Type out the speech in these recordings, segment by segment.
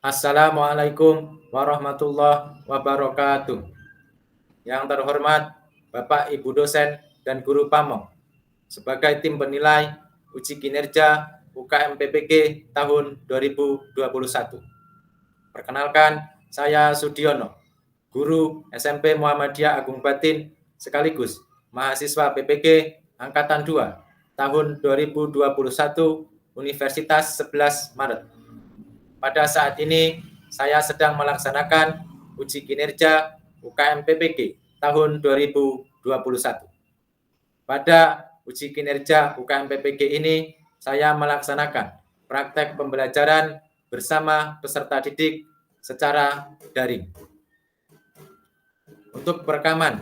Assalamualaikum warahmatullahi wabarakatuh. Yang terhormat Bapak Ibu dosen dan guru PAMO, sebagai tim penilai uji kinerja UKM PPG tahun 2021. Perkenalkan, saya Sudiono, guru SMP Muhammadiyah Agung Batin sekaligus mahasiswa PPG Angkatan 2 tahun 2021 Universitas 11 Maret. Pada saat ini, saya sedang melaksanakan uji kinerja UKM PPG tahun 2021. Pada uji kinerja UKM PPG ini, saya melaksanakan praktek pembelajaran bersama peserta didik secara daring. Untuk perekaman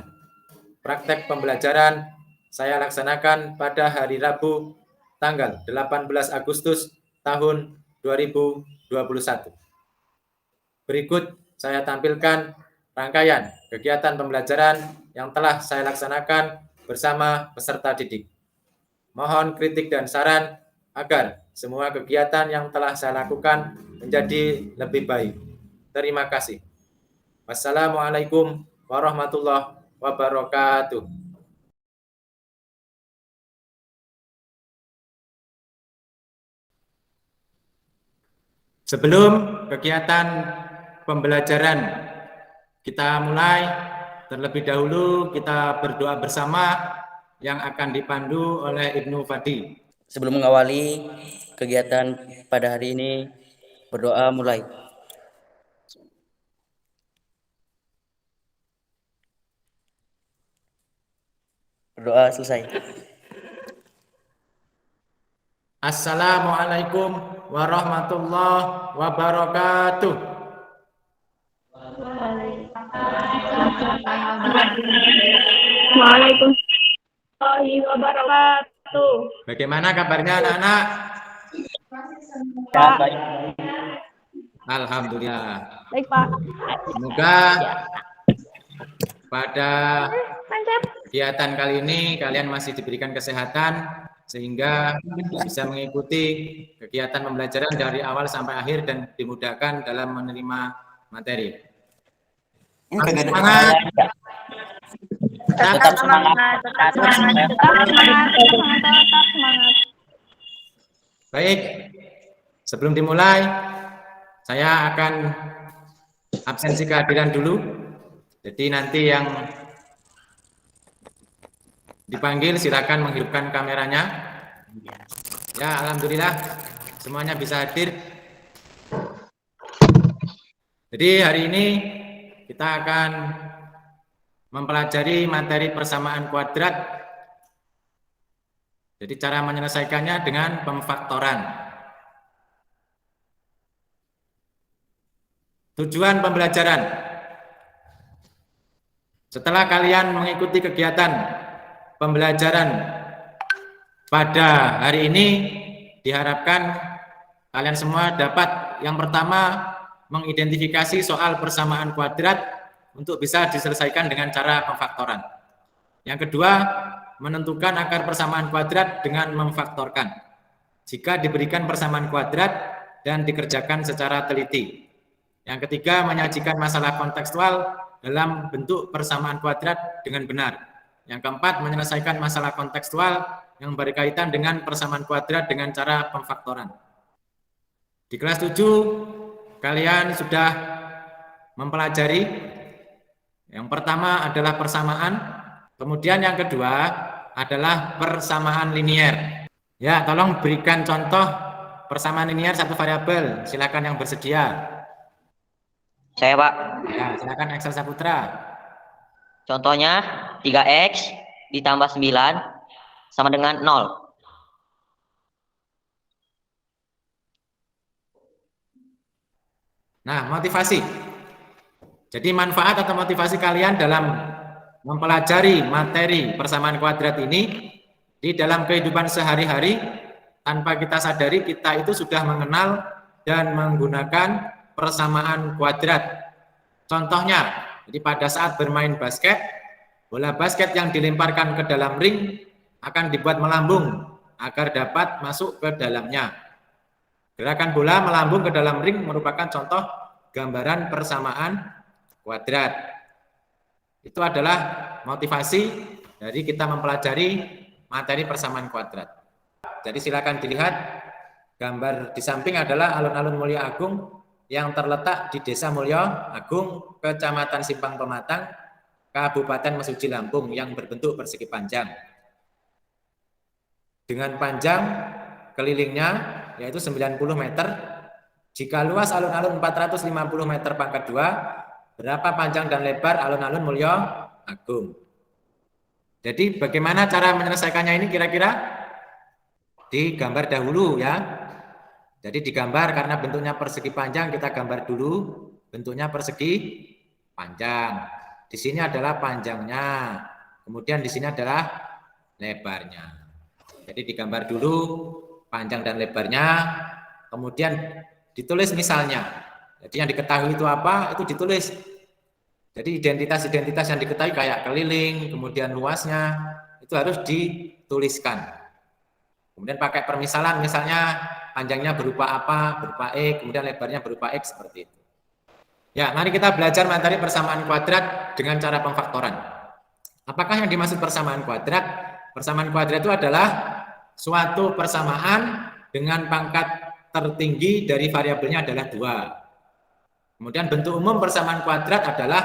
praktek pembelajaran saya laksanakan pada hari Rabu tanggal 18 Agustus tahun 2021. Berikut saya tampilkan rangkaian kegiatan pembelajaran yang telah saya laksanakan bersama peserta didik. Mohon kritik dan saran agar semua kegiatan yang telah saya lakukan menjadi lebih baik. Terima kasih. Wassalamualaikum warahmatullahi wabarakatuh. Sebelum kegiatan pembelajaran kita mulai, terlebih dahulu kita berdoa bersama yang akan dipandu oleh Ibnu Fadi. Sebelum mengawali kegiatan pada hari ini, berdoa mulai. Berdoa selesai. Assalamualaikum warahmatullahi wabarakatuh. Waalaikumsalam wabarakatuh. Bagaimana kabarnya anak-anak? Pak. Alhamdulillah. Baik, Pak. Semoga pada kegiatan kali ini kalian masih diberikan kesehatan sehingga bisa mengikuti kegiatan pembelajaran dari awal sampai akhir dan dimudahkan dalam menerima materi. Semangat. Tetap semangat. Baik, sebelum dimulai, saya akan absensi kehadiran dulu. Jadi nanti yang dipanggil silakan menghidupkan kameranya. Ya, alhamdulillah semuanya bisa hadir. Jadi hari ini kita akan mempelajari materi persamaan kuadrat. Jadi cara menyelesaikannya dengan pemfaktoran. Tujuan pembelajaran. Setelah kalian mengikuti kegiatan pembelajaran pada hari ini, diharapkan kalian semua dapat yang pertama mengidentifikasi soal persamaan kuadrat untuk bisa diselesaikan dengan cara pemfaktoran. Yang kedua, menentukan akar persamaan kuadrat dengan memfaktorkan. Jika diberikan persamaan kuadrat dan dikerjakan secara teliti. Yang ketiga, menyajikan masalah kontekstual dalam bentuk persamaan kuadrat dengan benar. Yang keempat, menyelesaikan masalah kontekstual yang berkaitan dengan persamaan kuadrat dengan cara pemfaktoran. Di kelas 7, kalian sudah mempelajari yang pertama adalah persamaan, kemudian yang kedua adalah persamaan linier. Ya, tolong berikan contoh persamaan linier satu variabel. Silakan yang bersedia. Saya, Pak. Ya, silakan Excel Saputra. Contohnya 3X ditambah 9 sama dengan 0. Nah, motivasi. Jadi manfaat atau motivasi kalian dalam mempelajari materi persamaan kuadrat ini di dalam kehidupan sehari-hari tanpa kita sadari kita itu sudah mengenal dan menggunakan persamaan kuadrat. Contohnya, jadi pada saat bermain basket, bola basket yang dilemparkan ke dalam ring akan dibuat melambung agar dapat masuk ke dalamnya. Gerakan bola melambung ke dalam ring merupakan contoh gambaran persamaan kuadrat. Itu adalah motivasi dari kita mempelajari materi persamaan kuadrat. Jadi silakan dilihat gambar di samping adalah alun-alun Mulya Agung yang terletak di Desa Mulya Agung, Kecamatan Simpang Pematang, Kabupaten Mesuji Lampung yang berbentuk persegi panjang. Dengan panjang kelilingnya yaitu 90 meter. Jika luas alun-alun 450 meter pangkat 2, berapa panjang dan lebar alun-alun Mulya Agung? Jadi bagaimana cara menyelesaikannya ini kira-kira? Digambar dahulu ya. Jadi digambar karena bentuknya persegi panjang, kita gambar dulu bentuknya persegi panjang. Di sini adalah panjangnya, kemudian di sini adalah lebarnya. Jadi digambar dulu panjang dan lebarnya, kemudian ditulis misalnya. Jadi yang diketahui itu apa, itu ditulis. Jadi identitas-identitas yang diketahui kayak keliling, kemudian luasnya, itu harus dituliskan. Kemudian pakai permisalan, misalnya panjangnya berupa apa, berupa X, kemudian lebarnya berupa X, seperti itu. Ya, mari kita belajar materi persamaan kuadrat dengan cara pemfaktoran. Apakah yang dimaksud persamaan kuadrat? Persamaan kuadrat itu adalah suatu persamaan dengan pangkat tertinggi dari variabelnya adalah 2. Kemudian bentuk umum persamaan kuadrat adalah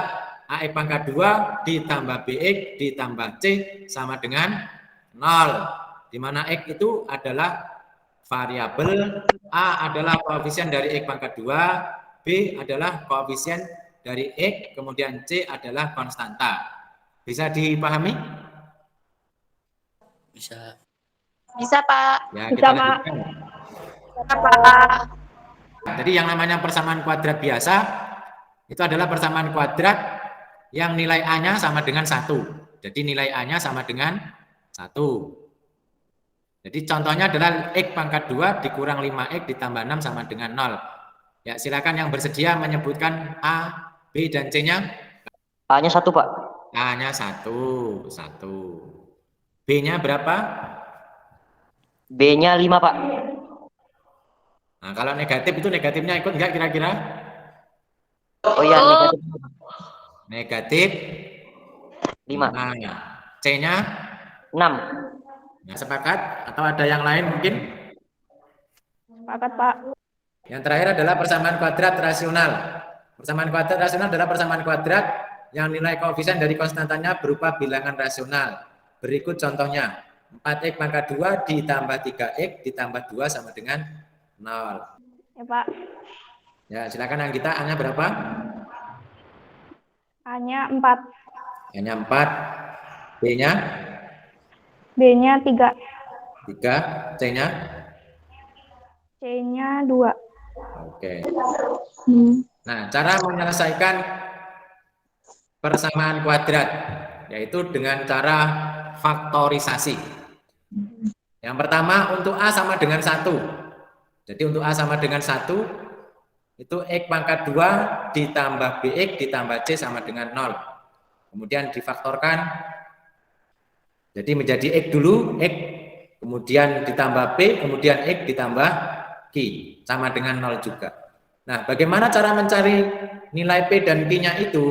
AX pangkat 2 ditambah BX ditambah C sama dengan 0. Di mana X itu adalah variabel, A adalah koefisien dari X pangkat 2, B adalah koefisien dari X, kemudian C adalah konstanta. Bisa dipahami? Bisa. Bisa, Pak. Ya, Bisa, kita Pak. lanjutkan. Bisa, Pak. Jadi yang namanya persamaan kuadrat biasa, itu adalah persamaan kuadrat yang nilai A-nya sama dengan 1. Jadi nilai A-nya sama dengan 1. Jadi contohnya adalah X pangkat 2 dikurang 5X ditambah 6 sama dengan 0. Ya, silakan yang bersedia menyebutkan A, B, dan C-nya. A-nya 1, Pak. A-nya 1. B-nya berapa? B-nya 5, Pak. Nah, kalau negatif itu negatifnya ikut enggak kira-kira? Oh iya, negatif. Negatif 5. C-nya 6. Nah, sepakat atau ada yang lain mungkin? Sepakat, Pak. Yang terakhir adalah persamaan kuadrat rasional. Persamaan kuadrat rasional adalah persamaan kuadrat yang nilai koefisien dari konstantanya berupa bilangan rasional. Berikut contohnya. 4X pangkat 2 ditambah 3X ditambah 2 sama dengan 0. Ya, Pak. Ya, silakan yang kita A-nya berapa? A-nya 4. A-nya 4. B-nya? B-nya 3. 3. C-nya? C-nya 2. Oke. Nah, cara menyelesaikan persamaan kuadrat yaitu dengan cara faktorisasi. Yang pertama untuk A sama dengan 1. Jadi untuk A sama dengan 1 itu X pangkat 2 ditambah BX ditambah C sama dengan 0. Kemudian difaktorkan. Jadi menjadi X dulu, X kemudian ditambah P, kemudian X ditambah Q sama dengan 0 juga. Nah, bagaimana cara mencari nilai P dan Q-nya itu?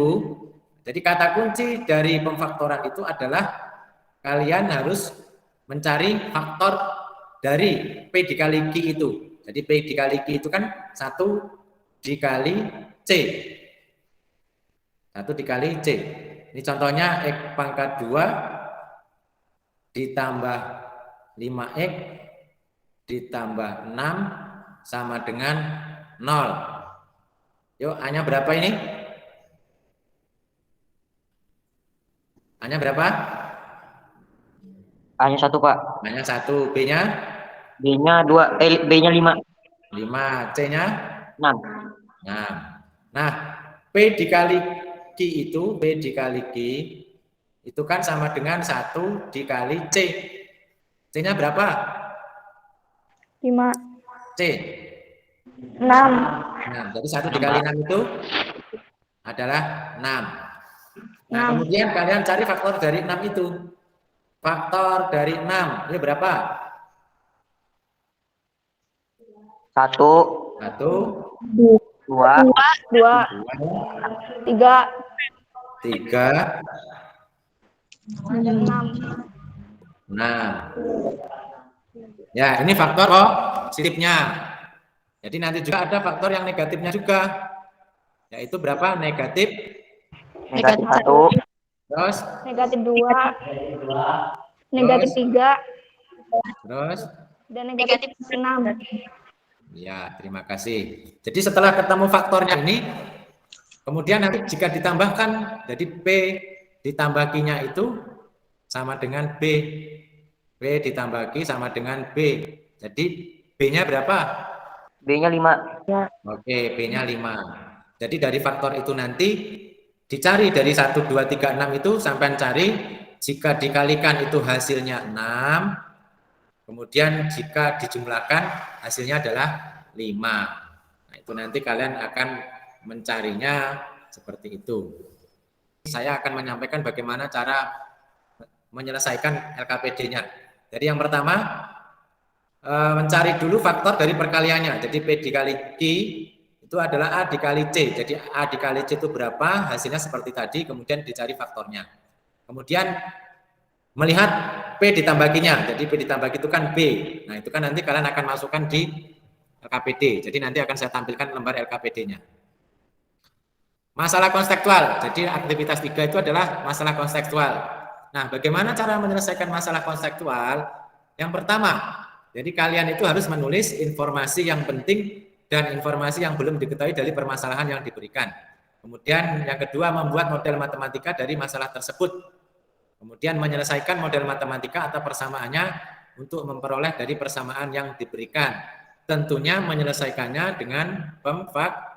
Jadi kata kunci dari pemfaktoran itu adalah kalian harus mencari faktor dari P dikali Q itu. Jadi P dikali Q itu kan 1 dikali C. 1 dikali C. Ini contohnya X pangkat 2 ditambah 5X ditambah 6 sama dengan 0. Yuk, A-nya berapa ini? A-nya berapa? A-nya 1, Pak. A-nya 1. B-nya? B-nya 2. B-nya 5. 5. C-nya? 6. 6. Nah, P dikali Q itu, P dikali Q itu kan sama dengan 1 dikali C. C-nya berapa? 5. C. 6. Nah, jadi 1 dikali 6 itu adalah 6. Nah, kemudian kalian cari faktor dari 6 itu. Faktor dari 6, ini berapa? 1, 1, 2, 2, 3, 3, 6. 6. Ya, ini faktor positifnya. Jadi nanti juga ada faktor yang negatifnya juga. Yaitu berapa? Negatif negatif 1, terus Negatif 2, negatif 3, terus dan negatif 6. ya, terima kasih. Jadi setelah ketemu faktornya ini, kemudian nanti jika ditambahkan, jadi P ditambah Q-nya itu sama dengan B. B ditambah Q sama dengan B. Jadi B-nya berapa? B-nya 5. Oke, B-nya 5. Jadi dari faktor itu nanti dicari dari 1, 2, 3, 6 itu sampai cari, jika dikalikan itu hasilnya 6, kemudian jika dijumlahkan hasilnya adalah 5. Nah, itu nanti kalian akan mencarinya seperti itu. Saya akan menyampaikan bagaimana cara menyelesaikan LKPD-nya. Jadi yang pertama, mencari dulu faktor dari perkaliannya. Jadi P dikali Q itu adalah A dikali C. Jadi A dikali C itu berapa, hasilnya seperti tadi, kemudian dicari faktornya. Kemudian melihat P ditambah Q-nya. Jadi P ditambah Q itu kan B. Nah, itu kan nanti kalian akan masukkan di LKPD. Jadi nanti akan saya tampilkan lembar LKPD-nya. Masalah konstekstual. Jadi aktivitas 3 itu adalah masalah konstekstual. Nah, bagaimana cara menyelesaikan masalah konstekstual? Yang pertama, jadi kalian itu harus menulis informasi yang penting dan informasi yang belum diketahui dari permasalahan yang diberikan. Kemudian yang kedua, membuat model matematika dari masalah tersebut. Kemudian menyelesaikan model matematika atau persamaannya untuk memperoleh dari persamaan yang diberikan. Tentunya menyelesaikannya dengan pemfaktoran.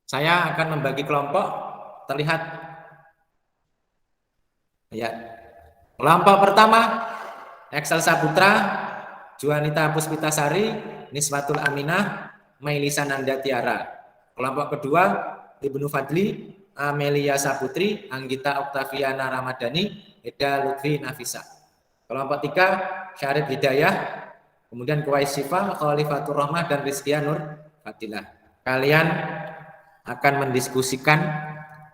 Saya akan membagi kelompok, terlihat ya. Kelompok pertama, Excel Saputra, Juanita Puspitasari, Niswatul Aminah, Mailisa Nanda Tiara. Kelompok kedua, Ibnu Fadli, Amelia Saputri, Anggita Oktaviana Ramadhani, Eda Lutfi Nafisa. Kelompok tiga, Syarif Hidayah, kemudian Kuwais Syifa, Khalifatur Rahmah, dan Rizkia Nur Fadilah. Kalian akan mendiskusikan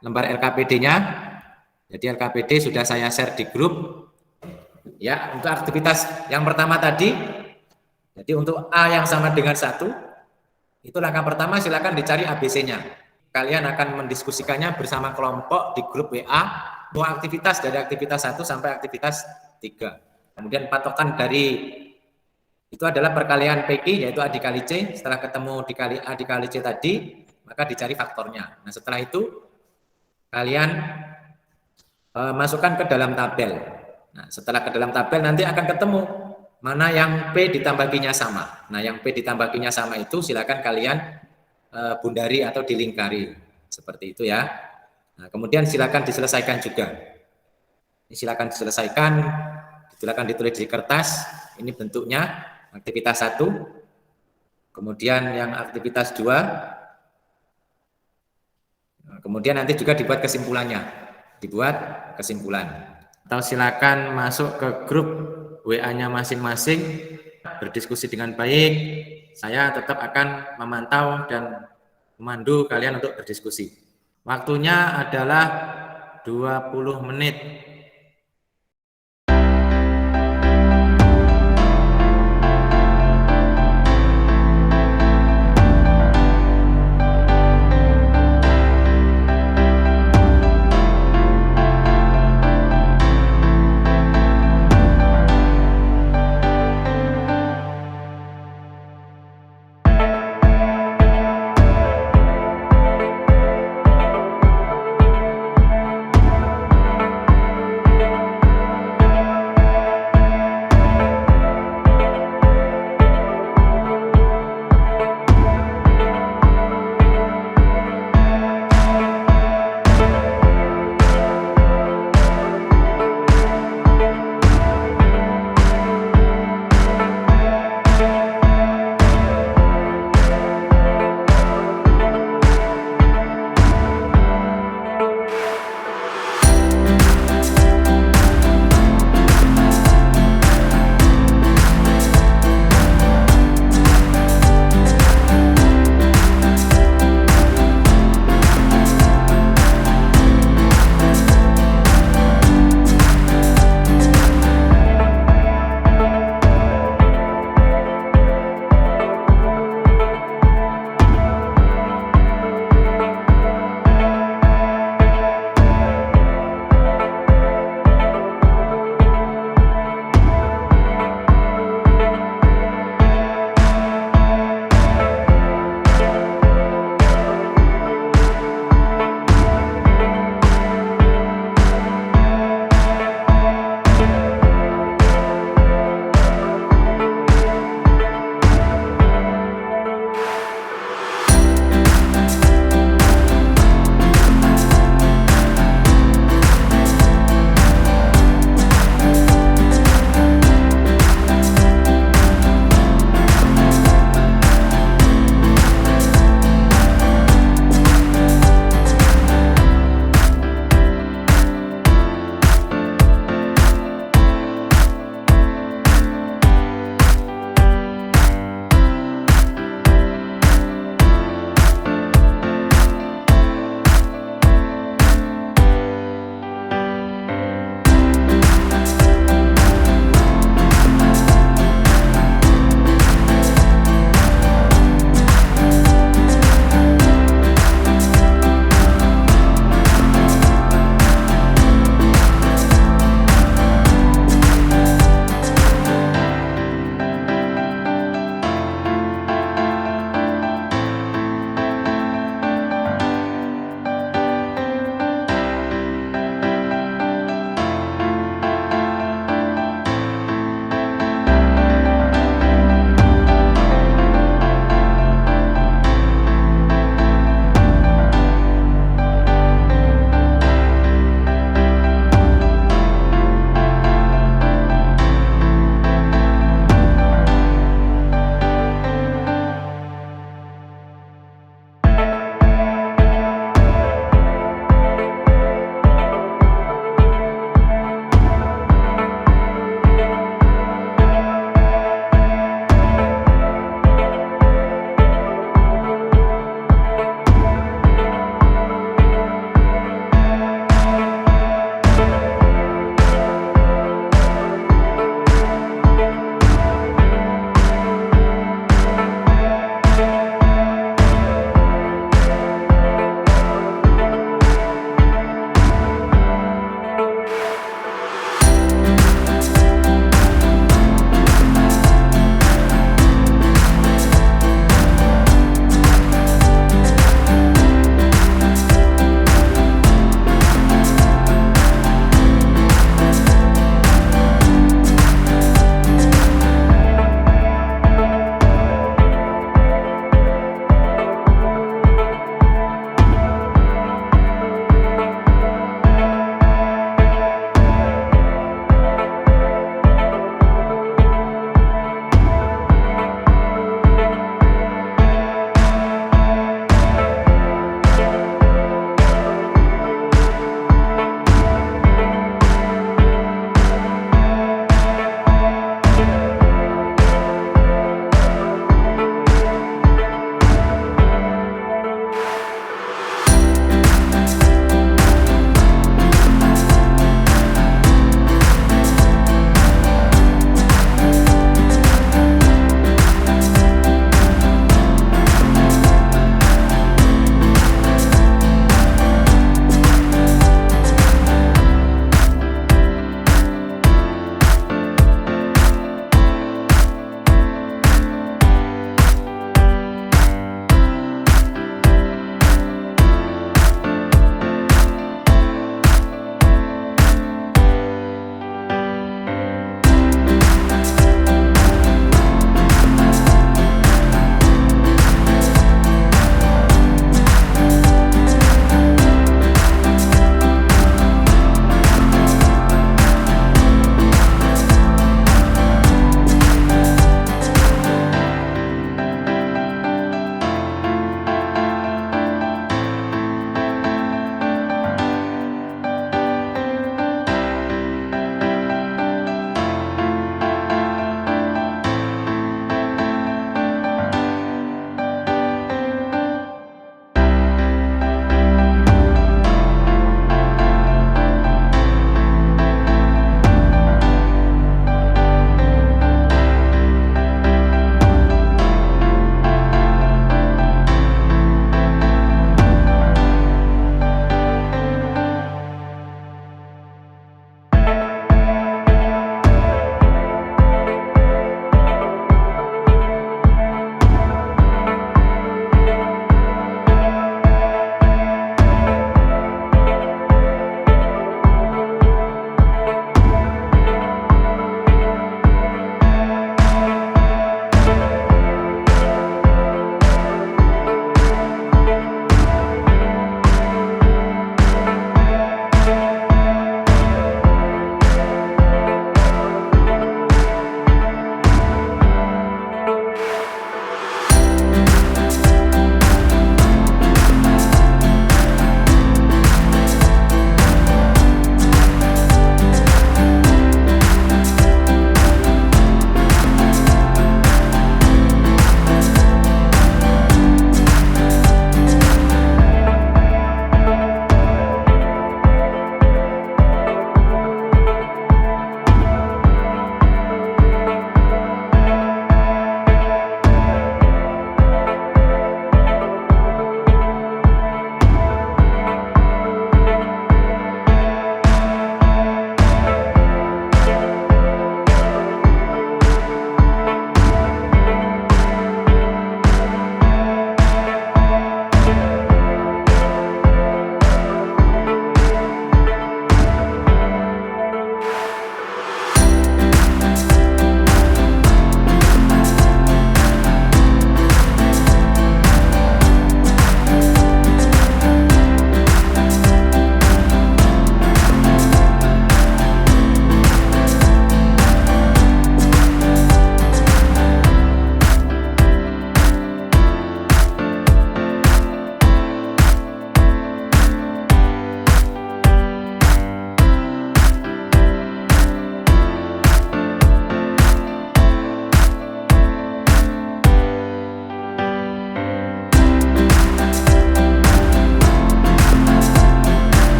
lembar LKPD-nya. Jadi LKPD sudah saya share di grup. Ya, untuk aktivitas yang pertama tadi, jadi untuk A yang sama dengan 1, itu langkah pertama silakan dicari ABC-nya. Kalian akan mendiskusikannya bersama kelompok di grup WA, mau aktivitas dari aktivitas 1 sampai aktivitas 3. Kemudian patokan dari itu adalah perkalian PQ, yaitu A dikali C. Setelah ketemu dikali A dikali C tadi, maka dicari faktornya. Nah, setelah itu kalian masukkan ke dalam tabel. Nah, setelah ke dalam tabel nanti akan ketemu mana yang P ditambah Q-nya sama. Nah, yang P ditambah Q-nya sama itu silakan kalian bundari atau dilingkari. Seperti itu ya. Nah, kemudian silakan diselesaikan juga. Ini silakan diselesaikan, silakan ditulis di kertas. Ini bentuknya aktivitas 1. Kemudian yang aktivitas 2. Kemudian nanti juga dibuat kesimpulannya, Atau silakan masuk ke grup WA-nya masing-masing, berdiskusi dengan baik. Saya tetap akan memantau dan memandu kalian untuk berdiskusi. Waktunya adalah 20 menit.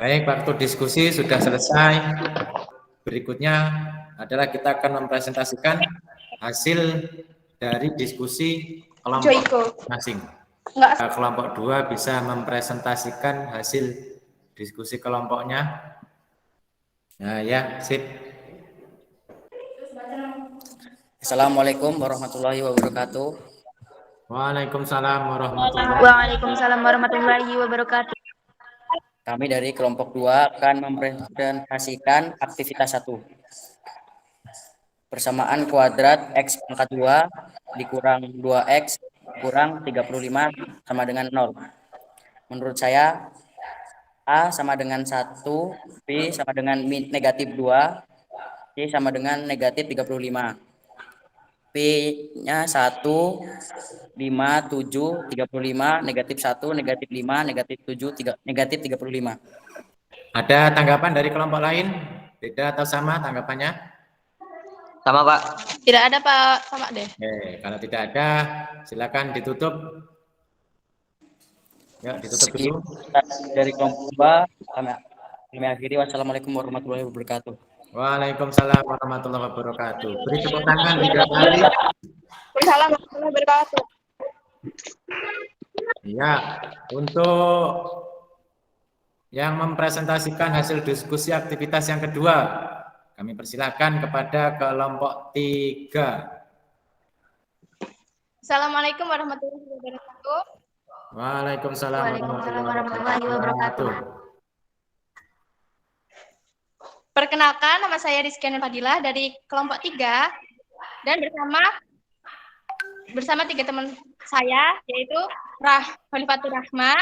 Baik, waktu diskusi sudah selesai. Berikutnya adalah kita akan mempresentasikan hasil dari diskusi kelompok masing. Kelompok 2 bisa mempresentasikan hasil diskusi kelompoknya. Nah ya, sip. Assalamualaikum warahmatullahi wabarakatuh. Waalaikumsalam Waalaikumsalam warahmatullahi wabarakatuh. Kami dari kelompok 2 akan mempresentasikan aktivitas 1. Persamaan kuadrat X pangkat 2 dikurang 2X kurang 35 sama dengan 0. Menurut saya, A sama dengan 1, B sama dengan negatif 2, C sama dengan negatif 35. P-nya 1, 5, 7, 35, negatif 1, negatif 5, negatif 7, negatif 35. Ada tanggapan dari kelompok lain? Beda atau sama tanggapannya? Sama, Pak. Tidak ada, Pak. Sama deh. Oke, kalau tidak ada, silakan ditutup. Ya, ditutup dulu. Dari kelompok 2, kami akhiri. Wassalamualaikum warahmatullahi wabarakatuh. Waalaikumsalam warahmatullahi wabarakatuh. Beri tepuk tangan 3 kali. Waalaikumsalam warahmatullahi wabarakatuh. Ya, untuk yang mempresentasikan hasil diskusi aktivitas yang kedua, kami persilahkan kepada kelompok 3. Assalamualaikum warahmatullahi wabarakatuh. Waalaikumsalam warahmatullahi wabarakatuh. Perkenalkan, nama saya Rizkyana Fadilah dari kelompok 3 dan bersama 3 teman saya, yaitu Khalifatur Rahma,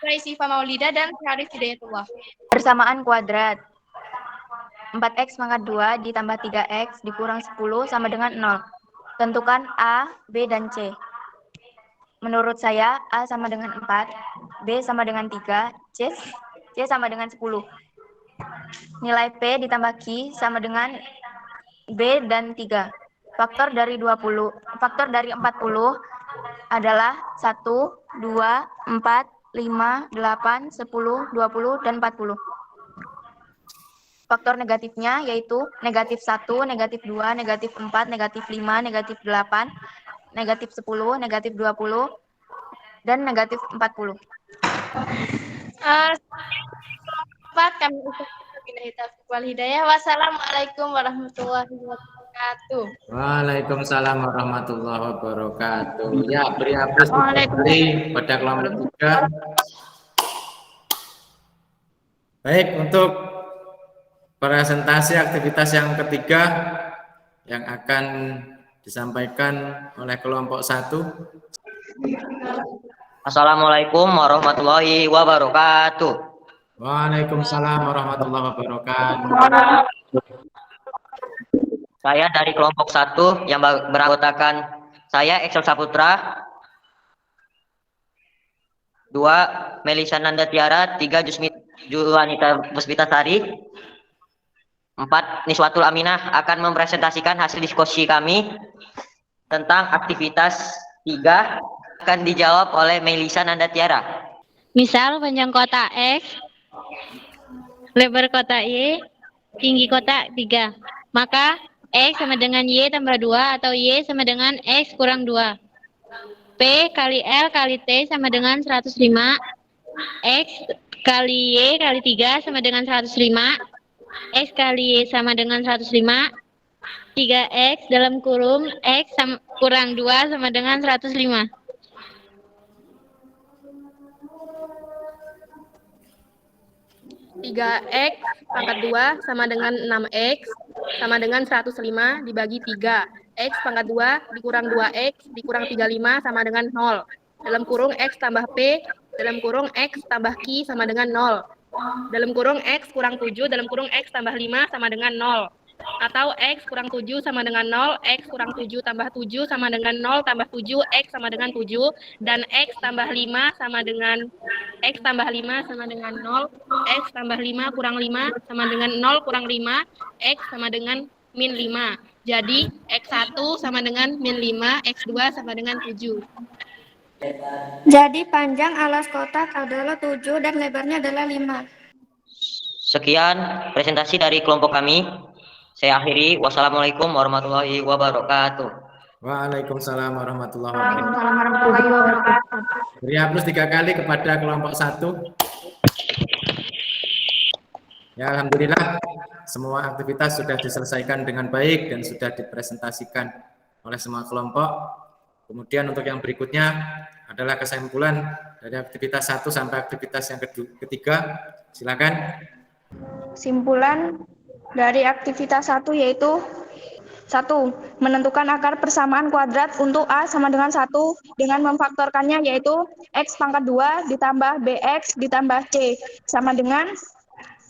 Raisifa Maulida, dan Syarif Hidayatullah. Persamaan kuadrat 4x pangkat 2 ditambah 3x dikurang 10 sama dengan 0. Tentukan A, B, dan C. Menurut saya, A sama dengan 4, B sama dengan 3, C sama dengan 10. Nilai P ditambah Q sama dengan B dan 3. Faktor dari 40 adalah 1, 2, 4, 5, 8, 10, 20, dan 40. Faktor negatifnya yaitu negatif 1, negatif 2, negatif 4, negatif 5, negatif 8, negatif 10, negatif 20, dan negatif 40. Kami ucapkan wal hidayah. Wassalamualaikum warahmatullahi wabarakatuh. Waalaikumsalam warahmatullahi wabarakatuh. Ya, beri apresiasi pada kelompok 3. Baik, untuk presentasi aktivitas yang ketiga yang akan disampaikan oleh kelompok 1. Assalamualaikum warahmatullahi wabarakatuh. Waalaikumsalam warahmatullahi wabarakatuh. Saya dari kelompok 1 yang beranggotakan saya Excel Saputra, 2 Melisa Nanda Tiara, 3 Juwanita Puspitasari, 4 Niswatul Aminah akan mempresentasikan hasil diskusi kami tentang aktivitas 3 akan dijawab oleh Melisa Nanda Tiara. Misal panjang kotak X, lebar kotak Y, tinggi kotak 3. Maka X sama dengan Y tambah 2 atau Y sama dengan X kurang 2. P kali L kali T sama dengan 105. X kali Y kali 3 sama dengan 105. X kali Y sama dengan 105. 3X dalam kurung X kurang 2 sama dengan 105. 3x pangkat 2 sama dengan 6x sama dengan 105 dibagi 3. X pangkat 2 dikurang 2x dikurang 35 sama dengan 0. Dalam kurung X tambah P, dalam kurung X tambah Q sama dengan 0. Dalam kurung X kurang 7, dalam kurung X tambah 5 sama dengan 0. Atau X kurang 7 sama dengan 0, X kurang 7 tambah 7 sama dengan 0 tambah 7, X sama dengan 7, dan X tambah 5 sama dengan X tambah 5 sama dengan 0, X tambah 5 kurang 5 sama dengan 0 kurang 5, X sama dengan min 5. Jadi X1 sama dengan min 5, X2 sama dengan 7. Jadi panjang alas kotak adalah 7 dan lebarnya adalah 5. Sekian presentasi dari kelompok kami. Saya akhiri. Wassalamualaikum warahmatullahi wabarakatuh. Waalaikumsalam warahmatullahi wabarakatuh. Waalaikumsalam warahmatullahi wabarakatuh. Beri aplaus 3 kali kepada kelompok 1. Ya, alhamdulillah semua aktivitas sudah diselesaikan dengan baik dan sudah dipresentasikan oleh semua kelompok. Kemudian untuk yang berikutnya adalah kesimpulan dari aktivitas 1 sampai aktivitas yang ketiga. Silakan. Kesimpulan dari aktivitas 1 yaitu 1. Menentukan akar persamaan kuadrat untuk A sama dengan 1 dengan memfaktorkannya yaitu X pangkat 2 ditambah BX ditambah C sama dengan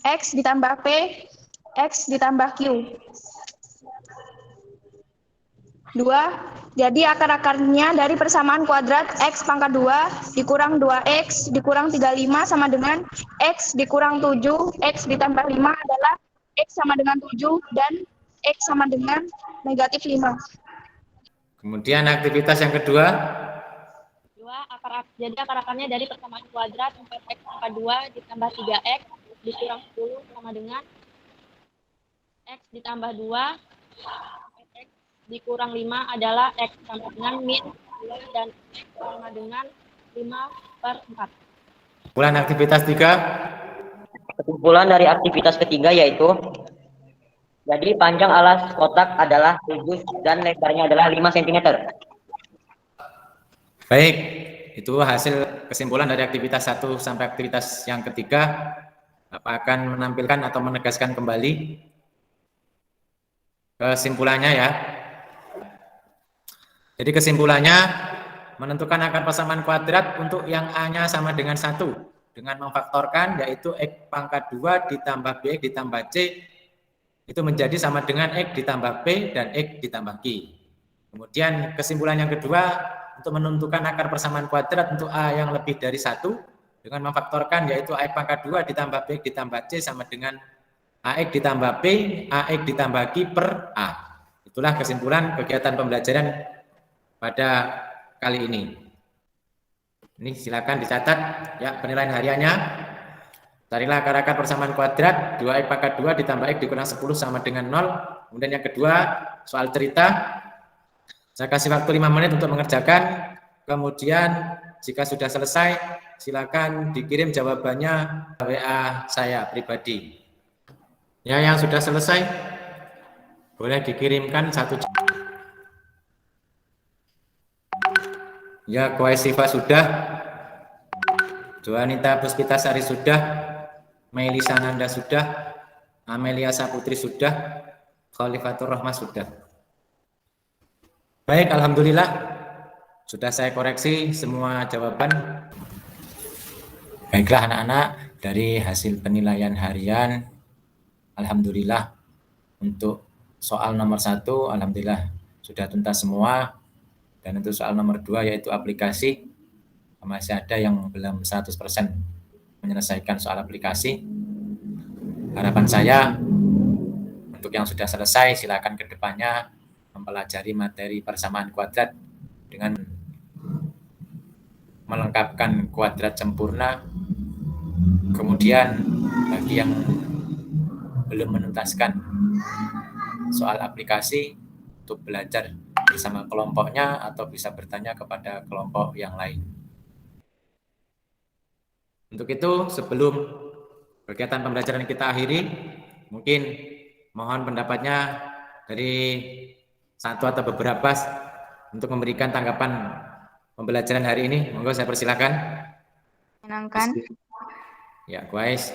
X ditambah P, X ditambah Q. 2. Jadi akar-akarnya dari persamaan kuadrat X pangkat 2 dikurang 2X dikurang 35 sama dengan X dikurang 7, X ditambah 5 adalah X sama dengan 7 dan X sama dengan negatif 5. Kemudian aktivitas yang kedua. Jadi akar-akarnya dari persamaan kuadrat 4x pangkat 2 ditambah 3x dikurang 10 sama dengan x ditambah 2 x dikurang 5 adalah x sama dengan min 2 dan x sama dengan 5/4. Kesimpulan aktivitas 3. Kesimpulan dari aktivitas ketiga yaitu jadi panjang alas kotak adalah 7 dan lebarnya adalah 5 cm. Baik, itu hasil kesimpulan dari aktivitas 1 sampai aktivitas yang ketiga. Bapak akan menampilkan atau menegaskan kembali kesimpulannya ya. Jadi kesimpulannya menentukan akar persamaan kuadrat untuk yang A-nya sama dengan 1 dengan memfaktorkan yaitu X pangkat 2 ditambah BX ditambah C itu menjadi sama dengan X ditambah P dan X ditambah Q. Kemudian kesimpulan yang kedua untuk menentukan akar persamaan kuadrat untuk A yang lebih dari 1 dengan memfaktorkan yaitu AX pangkat 2 ditambah BX ditambah C sama dengan AX ditambah P, AX ditambah Q per A. Itulah kesimpulan kegiatan pembelajaran pada kali ini. Ini silakan dicatat ya penilaian hariannya. Carilah akar-akar persamaan kuadrat 2x pangkat 2 ditambah x dikurang 10 sama dengan 0. Kemudian yang kedua soal cerita. Saya kasih waktu 5 menit untuk mengerjakan. Kemudian jika sudah selesai silakan dikirim jawabannya WA saya pribadi. Ya, yang sudah selesai boleh dikirimkan 1. Ya, Koesiva sudah, Joanita Puspitasari sudah, Melisa Nanda sudah, Amelia Saputri sudah, Khalifatur Rahmah sudah. Baik, alhamdulillah sudah saya koreksi semua jawaban. Baiklah anak-anak, dari hasil penilaian harian, alhamdulillah untuk soal nomor 1, alhamdulillah sudah tuntas semua. Dan untuk soal nomor 2 yaitu aplikasi, masih ada yang belum 100% menyelesaikan soal aplikasi. Harapan saya untuk yang sudah selesai silakan ke depannya mempelajari materi persamaan kuadrat dengan melengkapkan kuadrat sempurna. Kemudian bagi yang belum menuntaskan soal aplikasi untuk belajar bersama kelompoknya atau bisa bertanya kepada kelompok yang lain. Untuk itu sebelum kegiatan pembelajaran kita akhiri, mungkin mohon pendapatnya dari satu atau beberapa untuk memberikan tanggapan pembelajaran hari ini. Monggo saya persilakan. Menyenangkan. Ya, guys.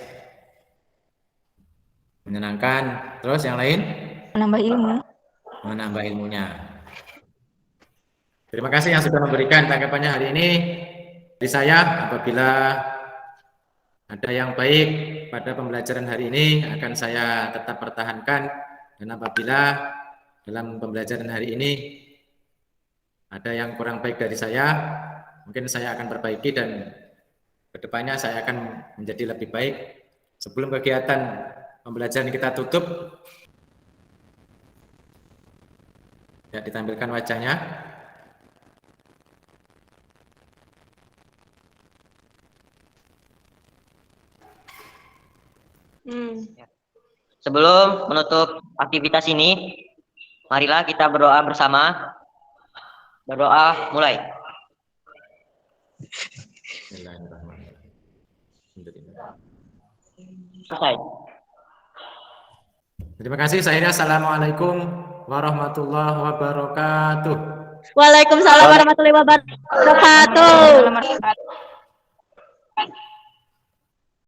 Menyenangkan. Terus yang lain? Menambah ilmu. Menambah ilmunya. Terima kasih yang sudah memberikan tanggapannya hari ini. Dari saya, apabila ada yang baik pada pembelajaran hari ini akan saya tetap pertahankan, dan apabila dalam pembelajaran hari ini ada yang kurang baik dari saya, mungkin saya akan perbaiki dan kedepannya saya akan menjadi lebih baik. Sebelum kegiatan pembelajaran kita tutup, ya ditampilkan wajahnya. Sebelum menutup aktivitas ini, marilah kita berdoa bersama. Berdoa mulai. Selesai. Terima kasih. Saya Assalamualaikum warahmatullahi wabarakatuh. Waalaikumsalam warahmatullahi wabarakatuh. Waalaikumsalam warahmatullahi wabarakatuh.